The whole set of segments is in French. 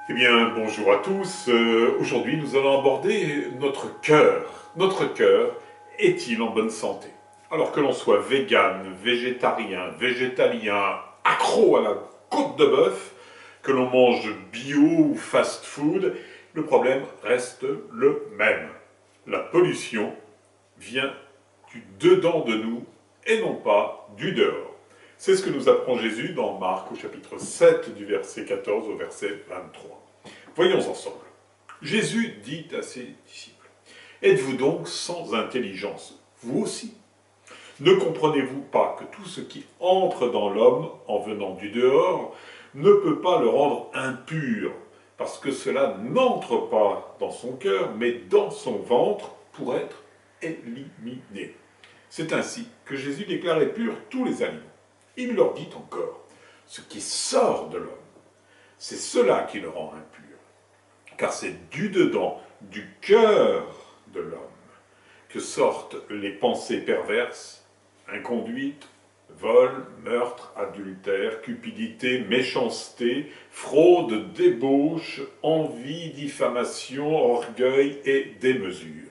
Eh bien, bonjour à tous. Aujourd'hui, nous allons aborder notre cœur. Notre cœur est-il en bonne santé? Alors que l'on soit vegan, végétarien, végétalien, accro à la côte de bœuf, que l'on mange bio ou fast-food, le problème reste le même. La pollution vient du dedans de nous et non pas du dehors. C'est ce que nous apprend Jésus dans Marc au chapitre 7 du verset 14 au verset 23. Voyons ensemble. Jésus dit à ses disciples, « Êtes-vous donc sans intelligence, vous aussi? Ne comprenez-vous pas que tout ce qui entre dans l'homme en venant du dehors ne peut pas le rendre impur, parce que cela n'entre pas dans son cœur, mais dans son ventre pour être éliminé. » C'est ainsi que Jésus déclarait purs tous les aliments. Il leur dit encore, « Ce qui sort de l'homme, c'est cela qui le rend impur. Car c'est du dedans, du cœur de l'homme, que sortent les pensées perverses, inconduite, vol, meurtre, adultère, cupidité, méchanceté, fraude, débauche, envie, diffamation, orgueil et démesure.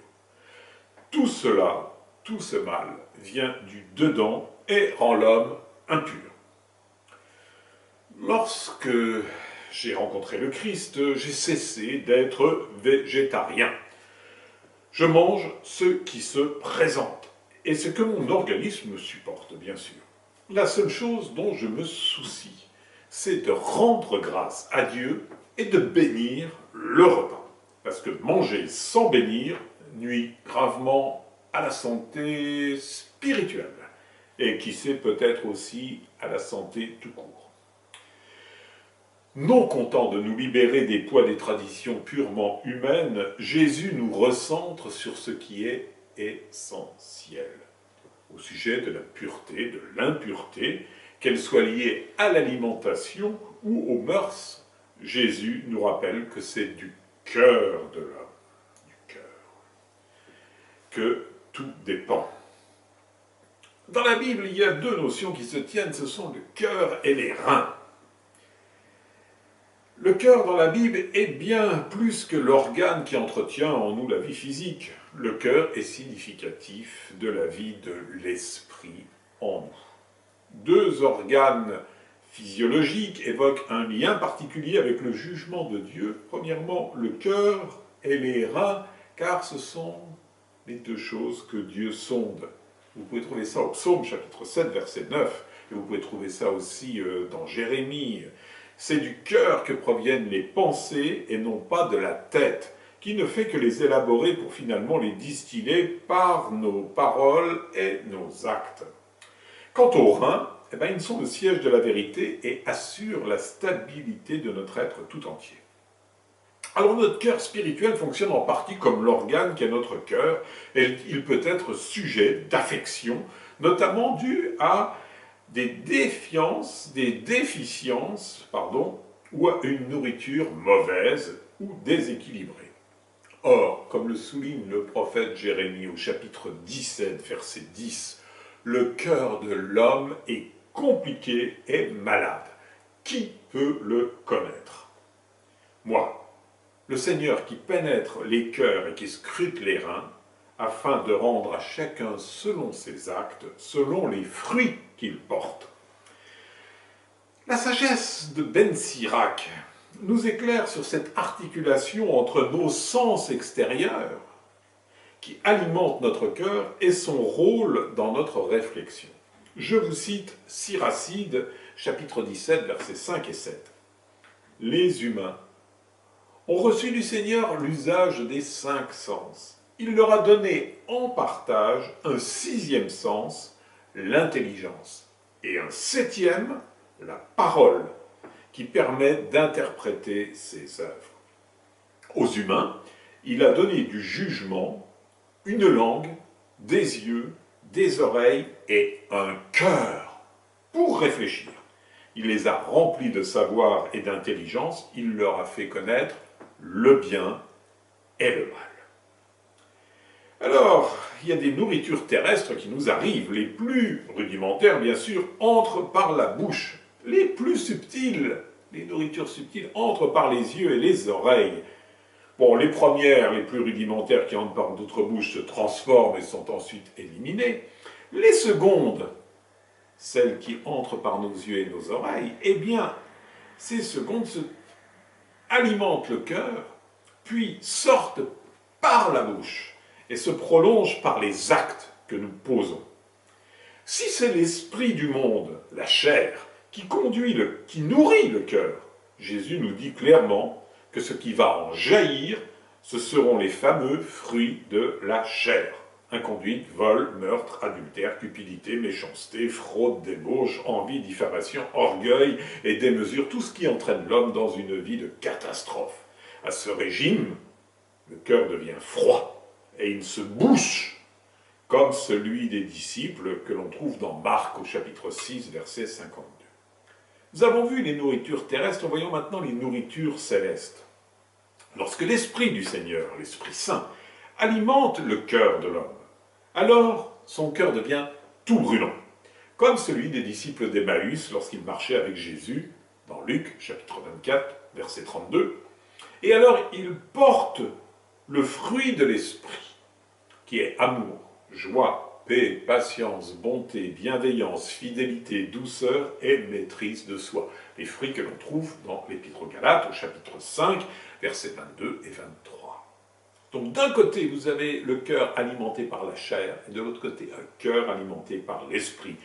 Tout cela, tout ce mal, vient du dedans et rend l'homme impur. » Lorsque j'ai rencontré le Christ, j'ai cessé d'être végétarien. Je mange ce qui se présente, et ce que mon organisme supporte, bien sûr. La seule chose dont je me soucie, c'est de rendre grâce à Dieu et de bénir le repas. Parce que manger sans bénir nuit gravement à la santé spirituelle, et qui sait peut-être aussi à la santé tout court. Non content de nous libérer des poids des traditions purement humaines, Jésus nous recentre sur ce qui est essentiel. Au sujet de la pureté, de l'impureté, qu'elle soit liée à l'alimentation ou aux mœurs, Jésus nous rappelle que c'est du cœur de l'homme, du cœur, que tout dépend. Dans la Bible, il y a deux notions qui se tiennent, ce sont le cœur et les reins. Le cœur dans la Bible est bien plus que l'organe qui entretient en nous la vie physique. Le cœur est significatif de la vie de l'esprit en nous. Deux organes physiologiques évoquent un lien particulier avec le jugement de Dieu. Premièrement, le cœur et les reins, car ce sont les deux choses que Dieu sonde. Vous pouvez trouver ça au Psaume chapitre 7, verset 9, et vous pouvez trouver ça aussi dans Jérémie. C'est du cœur que proviennent les pensées et non pas de la tête, qui ne fait que les élaborer pour finalement les distiller par nos paroles et nos actes. Quant aux reins, ils sont le siège de la vérité et assurent la stabilité de notre être tout entier. Alors notre cœur spirituel fonctionne en partie comme l'organe qu'est notre cœur, et il peut être sujet d'affection, notamment dû à des déficiences, ou à une nourriture mauvaise ou déséquilibrée. Or, comme le souligne le prophète Jérémie au chapitre 17, verset 10, le cœur de l'homme est compliqué et malade. Qui peut le connaître? Moi, le Seigneur qui pénètre les cœurs et qui scrute les reins, afin de rendre à chacun selon ses actes, selon les fruits qu'il porte. La sagesse de Ben Sirac nous éclaire sur cette articulation entre nos sens extérieurs, qui alimentent notre cœur, et son rôle dans notre réflexion. Je vous cite Siracide, chapitre 17, versets 5 et 7. « Les humains ont reçu du Seigneur l'usage des 5 sens. Il leur a donné en partage un 6e sens, l'intelligence, et un 7e, la parole, qui permet d'interpréter ses œuvres. Aux humains, il a donné du jugement, une langue, des yeux, des oreilles et un cœur pour réfléchir. Il les a remplis de savoir et d'intelligence, il leur a fait connaître le bien et le mal. » Alors, il y a des nourritures terrestres qui nous arrivent. Les plus rudimentaires, bien sûr, entrent par la bouche. Les plus subtiles Les nourritures subtiles entrent par les yeux et les oreilles. Bon, les premières, les plus rudimentaires qui entrent par notre bouche se transforment et sont ensuite éliminées. Les secondes, celles qui entrent par nos yeux et nos oreilles, eh bien, ces secondes alimentent le cœur, puis sortent par la bouche et se prolongent par les actes que nous posons. Si c'est l'esprit du monde, la chair, qui nourrit le cœur, Jésus nous dit clairement que ce qui va en jaillir, ce seront les fameux fruits de la chair. Inconduite, vol, meurtre, adultère, cupidité, méchanceté, fraude, débauche, envie, diffamation, orgueil et démesure, tout ce qui entraîne l'homme dans une vie de catastrophe. À ce régime, le cœur devient froid et il se bouche, comme celui des disciples que l'on trouve dans Marc au chapitre 6, verset 52. Nous avons vu les nourritures terrestres, voyons maintenant les nourritures célestes. Lorsque l'Esprit du Seigneur, l'Esprit Saint, alimente le cœur de l'homme, alors son cœur devient tout brûlant, comme celui des disciples d'Emmaüs lorsqu'ils marchaient avec Jésus, dans Luc, chapitre 24, verset 32. Et alors ils portent le fruit de l'Esprit, qui est amour, joie, paix, patience, bonté, bienveillance, fidélité, douceur et maîtrise de soi. Les fruits que l'on trouve dans l'Épître aux Galates, au chapitre 5, versets 22 et 23. Donc d'un côté, vous avez le cœur alimenté par la chair, et de l'autre côté, un cœur alimenté par l'esprit.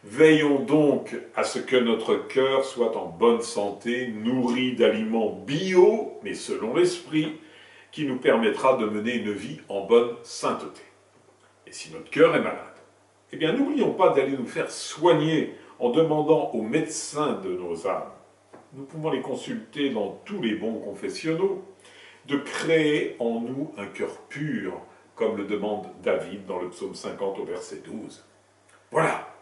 Veillons donc à ce que notre cœur soit en bonne santé, nourri d'aliments bio, mais selon l'esprit, qui nous permettra de mener une vie en bonne sainteté. Et si notre cœur est malade, eh bien n'oublions pas d'aller nous faire soigner en demandant aux médecins de nos âmes, nous pouvons les consulter dans tous les bons confessionnaux, de créer en nous un cœur pur, comme le demande David dans le psaume 50 au verset 12. Voilà.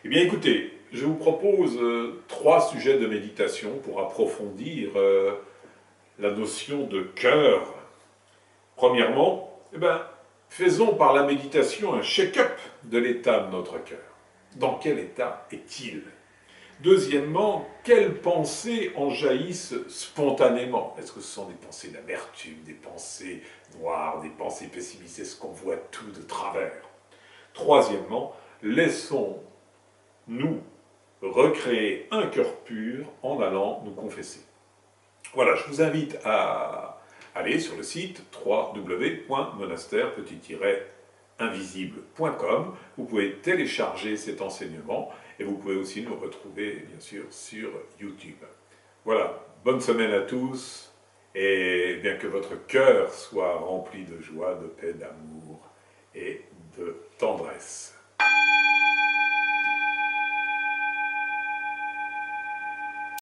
Eh bien écoutez, je vous propose 3 sujets de méditation pour approfondir la notion de cœur. Premièrement, faisons par la méditation un check-up de l'état de notre cœur. Dans quel état est-il ? Deuxièmement, quelles pensées en jaillissent spontanément ? Est-ce que ce sont des pensées d'amertume, des pensées noires, des pensées pessimistes ? Est-ce qu'on voit tout de travers ? Troisièmement, laissons-nous recréer un cœur pur en allant nous confesser. Voilà, je vous invite à aller sur le site www.monastère-invisible.com. Vous pouvez télécharger cet enseignement et vous pouvez aussi nous retrouver, bien sûr, sur YouTube. Voilà, bonne semaine à tous et bien que votre cœur soit rempli de joie, de paix, d'amour et de tendresse.